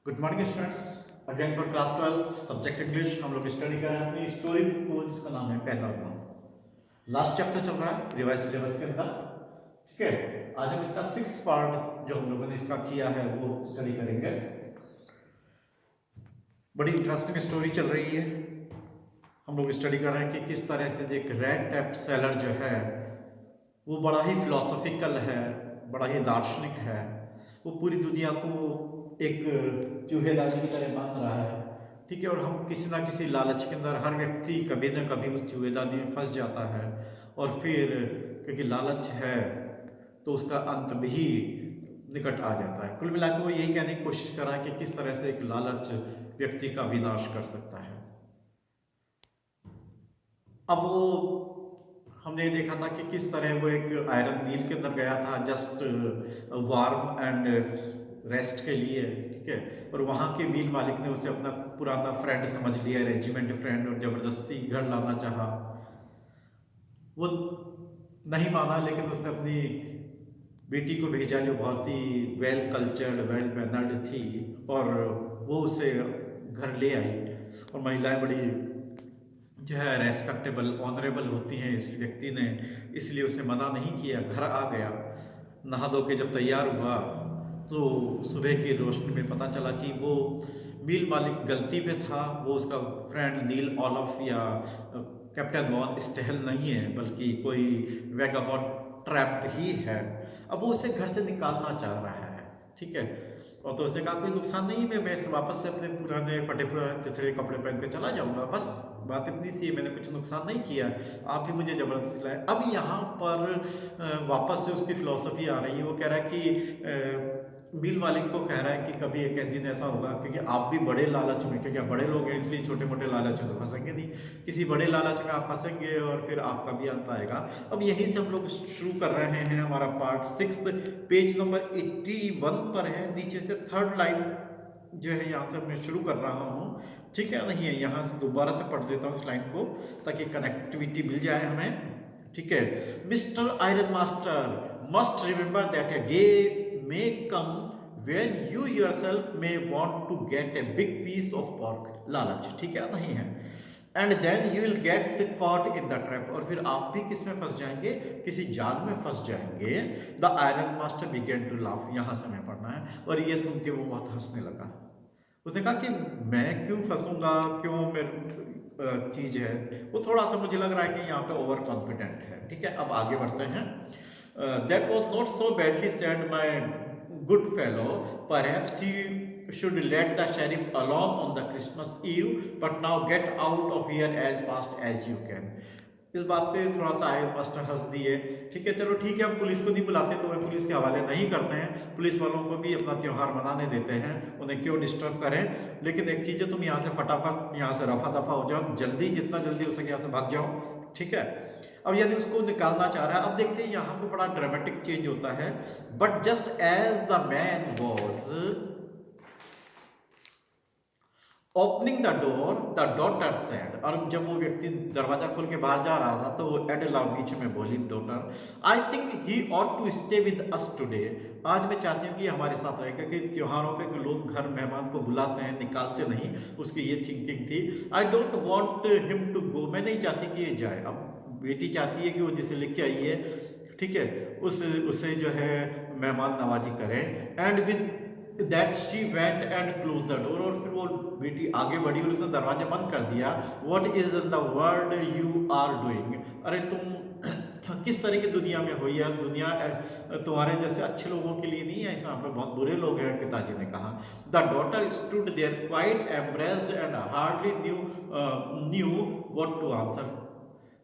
Good morning students. Again for class 12 subject English हम लोग study कर रहे हैं अपनी स्टोरी बुक को जिसका नाम है पैनोरमा। लास्ट चैप्टर चल रहा है रिवाइज सिलेबस के अंदर। ठीक है, आज हम इसका 6th पार्ट जो हम लोगों ने इसका किया है वो स्टडी करेंगे। बड़ी इंटरेस्टिंग स्टोरी चल रही है। हम लोग स्टडी कर रहे हैं कि किस तरह से एक रेड टेप सेलर जो है वो बड़ा ही फिलोसॉफिकल है, बड़ा ही दार्शनिक है। वो पूरी दुनिया को एक चूहेदानी की तरह मान रहा है। ठीक है, और हम किसी ना किसी लालच के अंदर हर व्यक्ति कभी ना कभी उस चूहेदानी में फंस जाता है, और फिर क्योंकि लालच है तो उसका अंत भी निकट आ जाता है। कुल मिलाकर वो यही कहने की कोशिश कर रहा है कि किस तरह से एक लालच व्यक्ति का विनाश कर सकता है। अब वो हमने देखा था कि किस तरह वो एक आयरन मील के अंदर गया था जस्ट वार्म एंड रेस्ट के लिए। ठीक है, और वहाँ के मील मालिक ने उसे अपना पुराना फ्रेंड समझ लिया, रेजिमेंट फ्रेंड, और ज़बरदस्ती घर लाना चाहा। वो नहीं माना, लेकिन उसने अपनी बेटी को भेजा जो बहुत ही वेल कल्चर्ड वेल मैनर्ड थी, और वो उसे घर ले आई। और महिलाएं बड़ी जो है रेस्पेक्टेबल ऑनरेबल होती हैं इस व्यक्ति ने, इसलिए उसे मना नहीं किया, घर आ गया। नहा धो के जब तैयार हुआ तो सुबह की रोशनी में पता चला कि वो मील मालिक गलती पे था। वो उसका फ्रेंड नील ऑलफ या कैप्टन वॉन स्टेहल नहीं है, बल्कि कोई वैगाबॉन्ड ट्रैप ही है। अब वो उसे घर से निकालना चाह रहा है। ठीक है, और तो उसने कहा कोई नुकसान नहीं है, मैं वापस से अपने पुराने फटे पुराने चिथड़े कपड़े पहन के चला जाऊंगा, बस बात इतनी सी है, मैंने कुछ नुकसान नहीं किया, आप ही मुझे जबरदस्ती लाए। अब यहाँ पर वापस से उसकी फिलॉसफी आ रही है। वो कह रहा है कि मिल मालिक को कह रहा है कि कभी एक दिन ऐसा होगा, क्योंकि आप भी बड़े लालच में, क्योंकि आप बड़े लोग हैं इसलिए छोटे मोटे लालच में फंसेंगे नहीं, किसी बड़े लालच में आप फंसेंगे और फिर आपका भी अंत आएगा। अब यहीं से हम लोग शुरू कर रहे हैं हमारा पार्ट 6, पेज नंबर 81 पर है, नीचे से 3rd लाइन जो है यहाँ से मैं शुरू कर रहा हूँ। ठीक है, नहीं है, यहाँ से दोबारा से पढ़ देता हूँ इस लाइन को ताकि कनेक्टिविटी मिल जाए हमें। ठीक है, mister iron master must remember that a day may come when you yourself may want to get a big piece of pork, लालच। ठीक है, नहीं है, and then you will get caught in the trap, और फिर आप भी किस में फंस जाएंगे, किसी जाल में फंस जाएंगे। The iron master began to laugh, यहां से हमें पढ़ना है, और ये सुन के वो बहुत हंसने लगा। उसने कहा कि मैं क्यों फंसूंगा, क्यों मेरे चीज है। वो थोड़ा सा मुझे लग रहा है कि यहाँ पे ओवर कॉन्फिडेंट है। ठीक है, अब आगे बढ़ते हैं। That was not so badly said my good fellow, perhaps you should let the sheriff alone on the Christmas Eve, but now get out of here as fast as you can. इस बात पे थोड़ा सा iron master हंस दिए। ठीक है, चलो ठीक है, हम पुलिस को नहीं बुलाते तो वह पुलिस के हवाले नहीं करते हैं, पुलिस वालों को भी अपना त्यौहार मनाने देते हैं, उन्हें क्यों डिस्टर्ब करें। लेकिन एक चीज़ है, तुम यहाँ से फटाफट यहाँ से रफा दफा हो जाओ, जल्दी जितना जल्दी हो सके यहाँ से भाग जाओ। ठीक है, अब यदि उसको निकालना चाह रहा है। अब देखते हैं यहाँ पे बड़ा ड्रामेटिक चेंज होता है। But just as the man was opening the door the daughter said, और जब वो व्यक्ति दरवाजा खोल के बाहर जा रहा था तो वो एडला बीच में बोली, daughter I think he ought to stay with us today, आज मैं चाहती हूँ कि हमारे साथ रहे, क्योंकि त्योहारों पे लोग घर मेहमान को बुलाते हैं, निकालते नहीं, उसकी ये थिंकिंग थी। I don't want him to go, मैं नहीं चाहती कि ये जाए। अब बेटी चाहती है कि वो जिसे लिख के आई है, ठीक है, उसे जो है मेहमान नवाजी करें। And with that she went and close the door, और फिर वो बेटी आगे बढ़ी और उसने दरवाजा बंद कर दिया। What is in the world you are doing, अरे तुम किस तरह की दुनिया में हो, यार दुनिया तुम्हारे जैसे अच्छे लोगों के लिए नहीं है, यहाँ पे बहुत बुरे लोग हैं, पिताजी ने कहा। The daughter stood there quite embarrassed and hardly knew what to answer,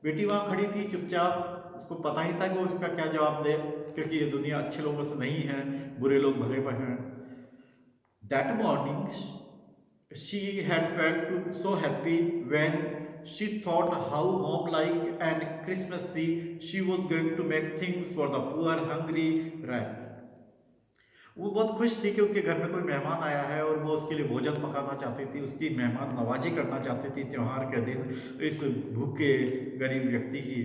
बेटी वहां खड़ी थी चुपचाप, उसको पता ही था कि वो इसका क्या जवाब दे, क्योंकि ये दुनिया अच्छे लोगों से नहीं है, बुरे लोग भरे पड़े हैं। That morning, she had felt so happy when she thought how home-like and Christmassy she was going to make things for the poor, hungry rat. वो बहुत खुश थी कि उनके घर में कोई मेहमान आया है और वो उसके लिए भोजन पकाना चाहती थी, उसकी मेहमान नवाजी करना चाहती थी त्योहार के दिन इस भूखे गरीब व्यक्ति की।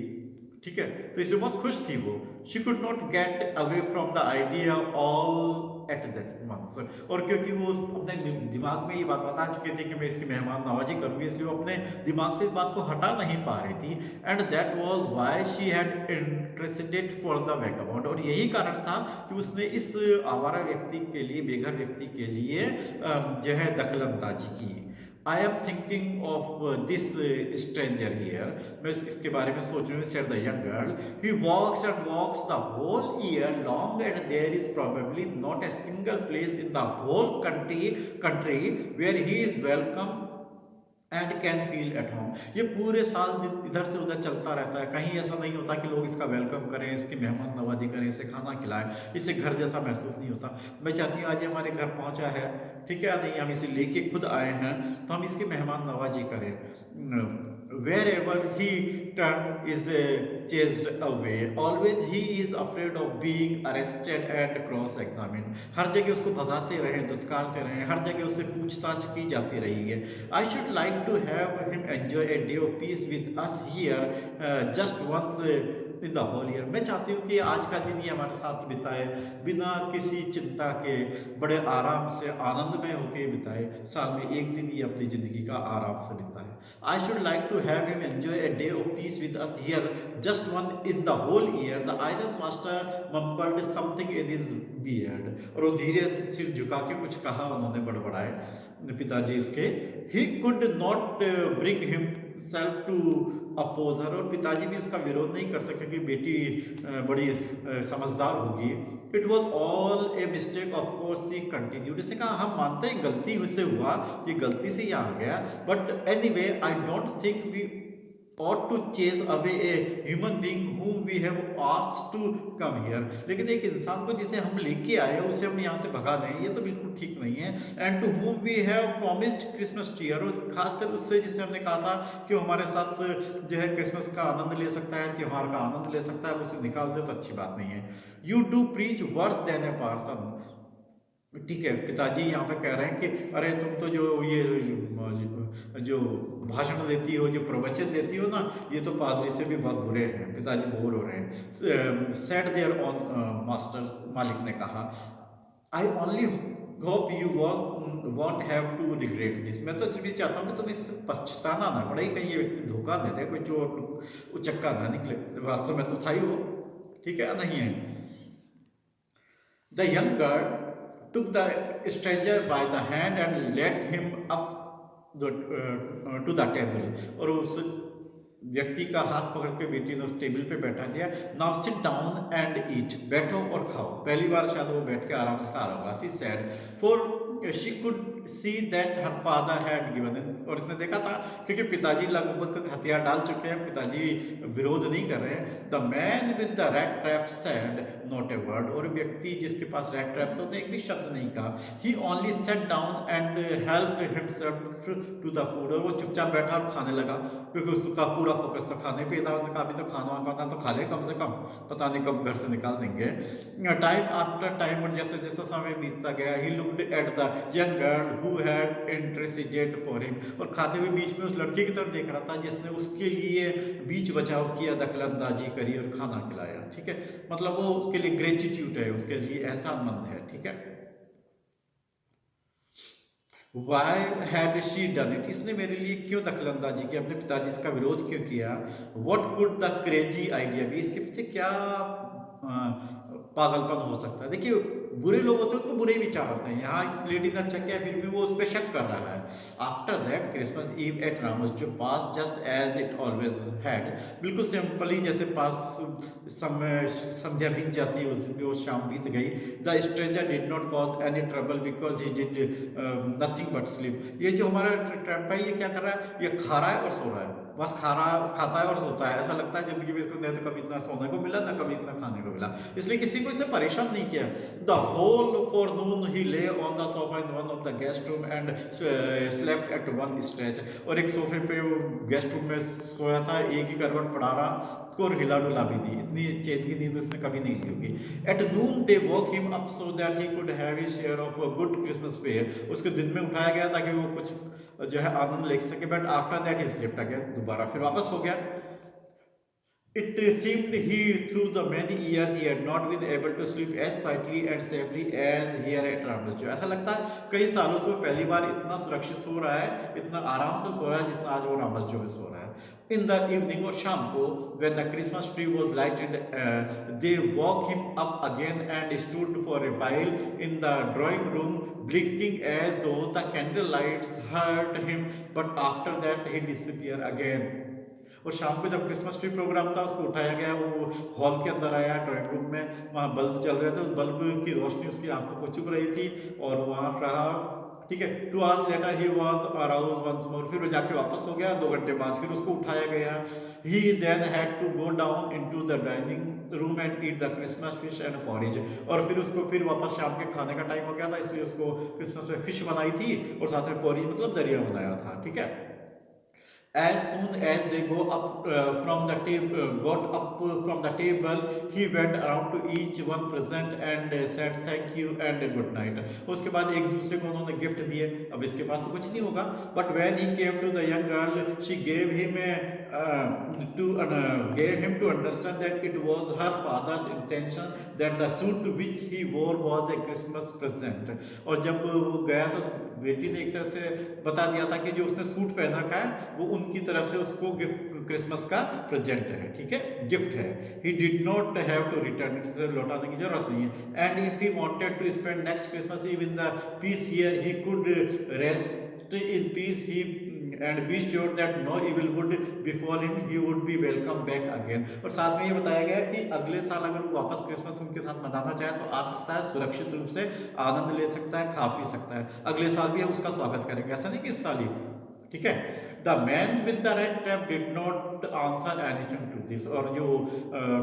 ठीक है, तो इसमें बहुत खुश थी वो। She could not get away from the idea all at that month, और क्योंकि वो अपने दिमाग में ये बात बता चुके थे कि मैं इसकी मेहमान नवाजी करूंगी, इसलिए वो अपने दिमाग से इस बात को हटा नहीं पा रही थी। And that was why she had interested for the vagabond, और यही कारण था कि उसने इस आवारा व्यक्ति के लिए, बेघर व्यक्ति के लिए जो है दखलंदाजी की। I am thinking of this stranger here, मैं इसके बारे में सोच रही हूँ, said the young girl, he walks and walks the whole year long and there is probably not a single place in the whole country where he is welcome and can feel at home. ये पूरे साल इधर से उधर चलता रहता है, कहीं ऐसा नहीं होता कि लोग इसका वेलकम करें, इसकी मेहमान नवाजी करें, इसे खाना खिलाएं, इसे घर जैसा महसूस नहीं होता। मैं चाहती हूँ आज ये हमारे घर पहुँचा है, ठीक है, नहीं हम इसे लेके खुद आए हैं, तो हम इसकी मेहमान नवाजी करें। Wherever he turn is chased away, always he is afraid of being arrested and cross examine. हर जगह उसको भगाते रहे, दुत्कारते रहे, हर जगह उससे पूछताछ की जाती रही है। I should like to have him enjoy a day of peace with us here just once in the whole year. मैं चाहती हूँ कि आज का दिन ये हमारे साथ बिताए, बिना किसी चिंता के, बड़े आराम से, आनंदमय होकर बिताए, साल में एक दिन ये अपनी ज़िंदगी का आराम से बिताए। I should like to have him enjoy a day of peace with us here, just one in the whole year. The iron master mumbled something in his beard, और वो धीरे सिर झुका के कुछ कहा, उन्होंने बड़बड़ाए पिताजी उसके। He could not bring himself to oppose her, और पिताजी भी उसका विरोध नहीं कर सके कि बेटी बड़ी समझदार होगी। It was all a mistake of course, he continued. इसने कहा हम मानते हैं गलती उससे हुआ, ये गलती से यहाँ आ गया, but anyway I don't think we ought to chase away a human being whom we have asked to come here। लेकिन एक इंसान को जिसे हम लेके आए उसे हम यहाँ से भगा दें, ये तो बिल्कुल ठीक नहीं है। And to whom we have promised Christmas cheer, और खासकर उससे जिसे हमने कहा था कि वो हमारे साथ जो है क्रिसमस का आनंद ले सकता है, त्यौहार का आनंद ले सकता है, उसे निकाल दे तो अच्छी बात नहीं है। You do preach worse than a parson, ठीक है, पिताजी यहाँ पे कह रहे हैं कि अरे तुम तो जो ये जो भाषण देती हो, जो प्रवचन देती हो ना, ये तो पादरी से भी बहुत बुरे हैं। पिताजी बोर हो रहे हैं। सेट देयर ऑन मास्टर, मालिक ने कहा, I only hope you won't have to regret this. मैं तो सिर्फ ये चाहता हूँ कि तुम्हें इससे पछताना ना पड़े, कहीं ये व्यक्ति धोखा दे दे, कोई चोर उचक्का ना निकले, वास्तव में तो था ही वो, ठीक है, नहीं है। The young girl took the stranger by the hand and led him up to the table, और उस व्यक्ति का हाथ पकड़ के बेटी ने उस टेबल पे बैठा दिया। Now sit down and eat, बैठो और खाओ। पहली बार शायद वो बैठ के आराम से खा रहा होगा। She said for she could see that her father had given, और इसने देखा था क्योंकि पिताजी लगभग हथियार डाल चुके हैं, पिताजी विरोध नहीं कर रहे हैं। The man with the red trap sad not a word, और व्यक्ति जिसके पास रेड ट्रैप था उसने एक भी शब्द नहीं कहा। He only set down and help himself to the food, और वो चुपचाप बैठा और खाने लगा, क्योंकि उसका पूरा फोकस तो खाने पे था। उन्होंने कहा अभी तो खाना तो खा ले कम से कम, पता नहीं कब घर से निकाल देंगे। टाइम आफ्टर टाइम, और जैसे जैसे समय बीतता गया, he looked at the young girl who had interested for him, और खाते हुए बीच में उस लड़की की तरफ देख रहा था जिसने उसके लिए बीच बचाव किया, दखलंदाजी करी और खाना खिलाया, ठीक है, मतलब वो उसके लिए ग्रेटिट्यूड है, उसके लिए एहसानमंद है, ठीक है। Why had she done it? इसने मेरे लिए क्यों दखलंदाजी की, अपने पिताजी इसका विरोध क्यों किया? What could the crazy idea be? इसके पीछे क्या पागलपन हो सकता है? देखिए, बुरे लोग होते हैं उनको बुरे विचार होते हैं। यहाँ इस लेडी ने अच्छा किया, फिर भी वो उस पर शक कर रहा है। After that Christmas Eve at Ramos, जो pass just as it always had, बिल्कुल सिंपली जैसे पास समय संध्या बीत जाती है, उस दिन भी वो शाम बीत गई। The stranger did not cause any trouble because he did nothing but sleep. ये जो हमारा ट्रैम्प है, ये क्या कर रहा है? ये खा रहा है और सो रहा है, बस खाता है और सोता है। ऐसा लगता है जिंदगी में इसको नहीं तो कभी इतना सोने को मिला, ना कभी इतना खाने को मिला, इसलिए किसी को इसने परेशान नहीं किया। द होल फॉरनून ही ले on the sofa in one of the guest room and slept at one stretch, और एक सोफे पे वो गेस्ट रूम में सोया था, एक ही करवट पड़ा रहा, को हिला डुला भी नहीं, इतनी चैन की नींद उसने कभी नहीं ली होगी। At noon they woke him up so that he could have his share of good Christmas fair, उसको दिन में उठाया गया ताकि वो कुछ जो है आनंद ले सके। But after that he slipped again, दोबारा फिर वापस हो गया। It seemed he, through the many years, he had not been able to sleep as quietly and safely as here at Ramasjo. ऐसा लगता है कई सालों से वो पहली बार इतना सुरक्षित सो रहा है, इतना आराम से सो रहा है जितना आज वो रामसजो में सो रहा है. In the evening और शाम को, when the Christmas tree was lighted, they woke him up again and stood for a while in the drawing room, blinking as though the candle lights hurt him. But after that, he disappeared again. और शाम को जब Christmas tree programme था उसको उठाया गया, वो hall के अंदर आया, ड्राइंग रूम में वहाँ बल्ब जल रहे थे, उस बल्ब की रोशनी उसकी आंखों को चुभ रही थी और वहाँ रहा. ठीक है. 2 hours later he was aroused once more. फिर वो जाके वापस हो गया. 2 घंटे बाद फिर उसको उठाया गया. He then had to go down into the dining room and eat the Christmas fish and porridge. और फिर उसको फिर वापस शाम के खाने का टाइम हो गया था, इसलिए उसको क्रिसमस में फिश बनाई थी और साथ में पोरिज मतलब दरिया बनाया था. ठीक है. As soon as they go up from the table, got up from the table, he went around to each one present and said thank you and good night. उसके बाद एक दूसरे को उन्होंने गिफ्ट दिए. अब इसके पास तो कुछ नहीं होगा. But when he came to the young girl, she gave him gave him to understand that it was her father's intention that the suit which he wore was a Christmas present. और जब वो गया तो बेटी ने एक तरह से बता दिया था कि जो उसने सूट पहन रखा है वो उनकी तरफ से उसको गिफ्ट क्रिसमस का प्रेजेंट है. ठीक है, गिफ्ट है. He did not have to return it, इसे लौटाने की जरूरत नहीं है. And if he wanted to spend next Christmas Eve in the peace here, he could rest in peace. He and be sure that no evil would befall him. He would be welcome back again. और साथ में ये बताया गया कि अगले साल अगर वो वापस क्रिसमस उनके साथ मनाना चाहे तो आ सकता है, सुरक्षित रूप से आनंद ले सकता है, खा पी सकता है. अगले साल भी हम उसका स्वागत करेंगे, ऐसा नहीं कि इस साल ही. ठीक है. The man with the red trap did not answer anything to this. और जो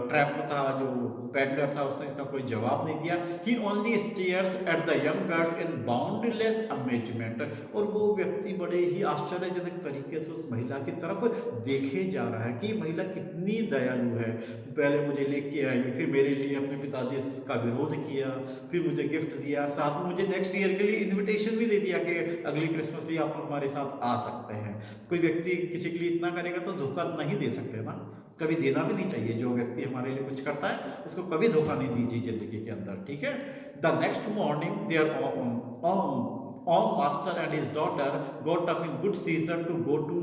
ट्रैप था, जो पैडलर था, उसने इसका कोई जवाब नहीं दिया. He only stares at the young girl in boundless amazement. और वो व्यक्ति बड़े ही आश्चर्यजनक तरीके से उस महिला की तरफ देखे जा रहा है कि महिला कितनी दयालु है. पहले मुझे लेके आई, फिर मेरे लिए अपने पिताजी का विरोध किया, फिर मुझे गिफ्ट दिया, साथ में मुझे नेक्स्ट ईयर के लिए इनविटेशन भी दे दिया कि अगली क्रिसमस भी आप हमारे साथ आ सकते हैं. कोई व्यक्ति किसी के लिए इतना करेगा तो धोखा नहीं दे सकते ना, कभी देना भी नहीं चाहिए. जो व्यक्ति हमारे लिए कुछ करता है उसको कभी धोखा नहीं दीजिए जिंदगी के अंदर. ठीक है. The next morning there own master and his daughter got up in good season to go to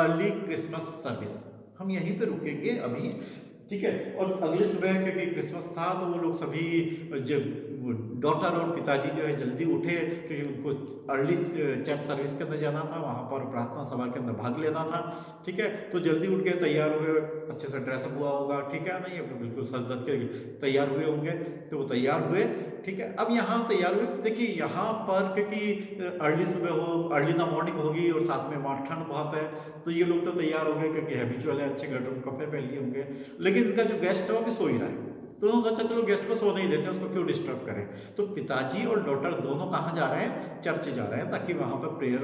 early Christmas service. हम यहीं पे रुकेंगे अभी. ठीक है. और अगले सुबह क्योंकि क्रिसमस था तो वो लोग सभी जब डॉटर और पिताजी जो है जल्दी उठे क्योंकि उनको अर्ली चर्च सर्विस के अंदर जाना था, वहाँ पर प्रार्थना सभा के अंदर भाग लेना था. ठीक है. तो जल्दी उठ के तैयार हुए, अच्छे से ड्रेसअप हुआ होगा. ठीक है. नहीं बिल्कुल सज धज के तैयार हुए होंगे. तो वो तैयार हुए. ठीक है. अब यहाँ तैयार हुए. देखिए यहाँ पर क्योंकि अर्ली सुबह हो, अर्ली इन द मॉर्निंग होगी और साथ में वहाँ ठंड बहुत है, तो ये लोग तो तैयार हो गए क्योंकि हैबिचुअल है, अच्छे गर्म कपड़े पहन लिए होंगे. लेकिन इनका जो गेस्ट है वो भी सो ही रहा है. तो उन्होंने सोचा चलो गेस्ट को सो नहीं देते, उसको क्यों डिस्टर्ब करें. तो पिताजी और डॉटर दोनों कहाँ जा रहे हैं? चर्च जा रहे हैं, ताकि वहाँ पर प्रेयर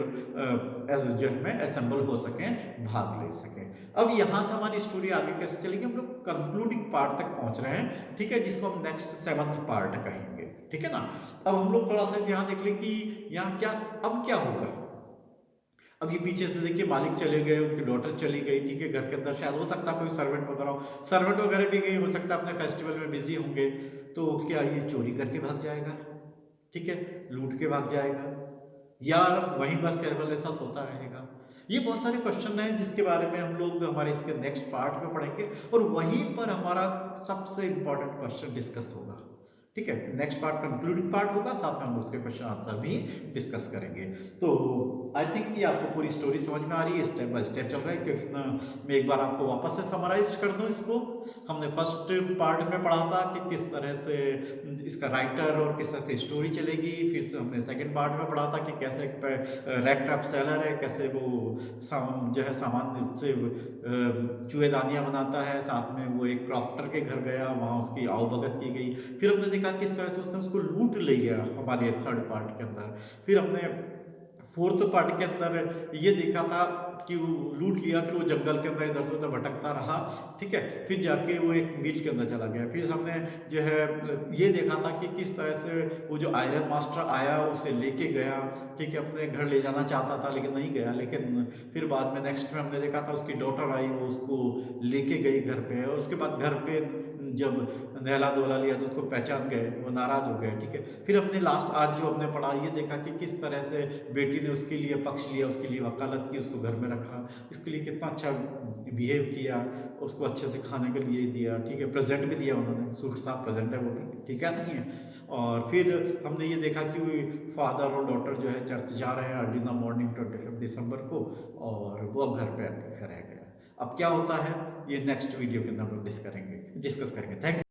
एज में असेंबल हो सकें, भाग ले सकें. अब यहाँ से हमारी स्टोरी आगे कैसे चलेगी, हम लोग कंक्लूडिंग पार्ट तक पहुँच रहे हैं. ठीक है. जिसको हम नेक्स्ट 7th पार्ट कहेंगे. ठीक है ना. अब हम लोग थोड़ा सा यहाँ देख लें कि यहाँ क्या अब क्या होगा. अब ये पीछे से देखिए मालिक चले गए, उनकी डॉटर चली गई. ठीक है. घर के अंदर शायद हो सकता है कोई सर्वेंट वगैरह हो, सर्वेंट वगैरह भी गई, हो सकता है अपने फेस्टिवल में बिजी होंगे. तो क्या ये चोरी करके भाग जाएगा? ठीक है. लूट के भाग जाएगा या वहीं बस केवल ऐसा सोता रहेगा? ये बहुत सारे क्वेश्चन हैं जिसके बारे में हम लोग हमारे इसके नेक्स्ट पार्ट में पढ़ेंगे और वहीं पर हमारा सबसे इंपॉर्टेंट क्वेश्चन डिस्कस होगा. ठीक है. नेक्स्ट पार्ट कंक्लूडिंग पार्ट होगा, साथ में हम उसके क्वेश्चन आंसर भी डिस्कस करेंगे. तो आई थिंक ये आपको पूरी स्टोरी समझ में आ रही है, स्टेप बाय स्टेप चल रहा है. क्योंकि मैं एक बार आपको वापस से समराइज कर दूं इसको. हमने फर्स्ट पार्ट में पढ़ा था कि किस तरह से इसका राइटर और किस तरह से स्टोरी चलेगी. फिर से हमने सेकंड पार्ट में पढ़ा था कि कैसे रेड ट्रैप सेलर है, कैसे वो जो है सामान से चूहेदानियाँ बनाता है. साथ में वो एक क्रॉफ्टर के घर गया, वहाँ उसकी आवभगत की गई. फिर हमने देखा किस तरह से उसने उसको लूट लिया हमारे थर्ड पार्ट के अंदर. फिर हमने फोर्थ पार्ट के अंदर ये देखा था कि वो लूट लिया, फिर वो जंगल के अंदर इधर से उधर भटकता रहा, ठीक है। फिर जाके वो एक मिल के अंदर चला गया। फिर हमने जो है ये देखा था कि किस तरह से वो जो आयरन मास्टर आया उसे लेके गया, ठीक है, अपने घर ले जाना चाहता था लेकिन नहीं गया। लेकिन फिर बाद में नेक्स्ट में हमने देखा था उसकी डॉटर आई, वो उसको लेके गई घर पे, और उसके बाद घर पे जब नहला धुला लिया तो उसको पहचान गए, वो नाराज हो गए, ठीक है। फिर हमने लास्ट आज जो हमने पढ़ा ये देखा कि किस तरह से बेटी ने उसके लिए पक्ष लिया, उसके लिए वकालत की, उसको घर में रखा, उसके लिए कितना अच्छा बिहेव किया, उसको अच्छे से खाने के लिए दिया, ठीक है, प्रेजेंट भी दिया उन्होंने, सूट साफ प्रेजेंट है वो भी, ठीक है नहीं है। और फिर हमने ये देखा कि फादर और डॉटर जो है चर्च जा रहे हैं अर्ली इन द मॉर्निंग 25 दिसंबर को, और वो अब घर पे आके रह गया। अब क्या होता है ये नेक्स्ट वीडियो के अंदर हम लोग डिस्कस करेंगे। थैंक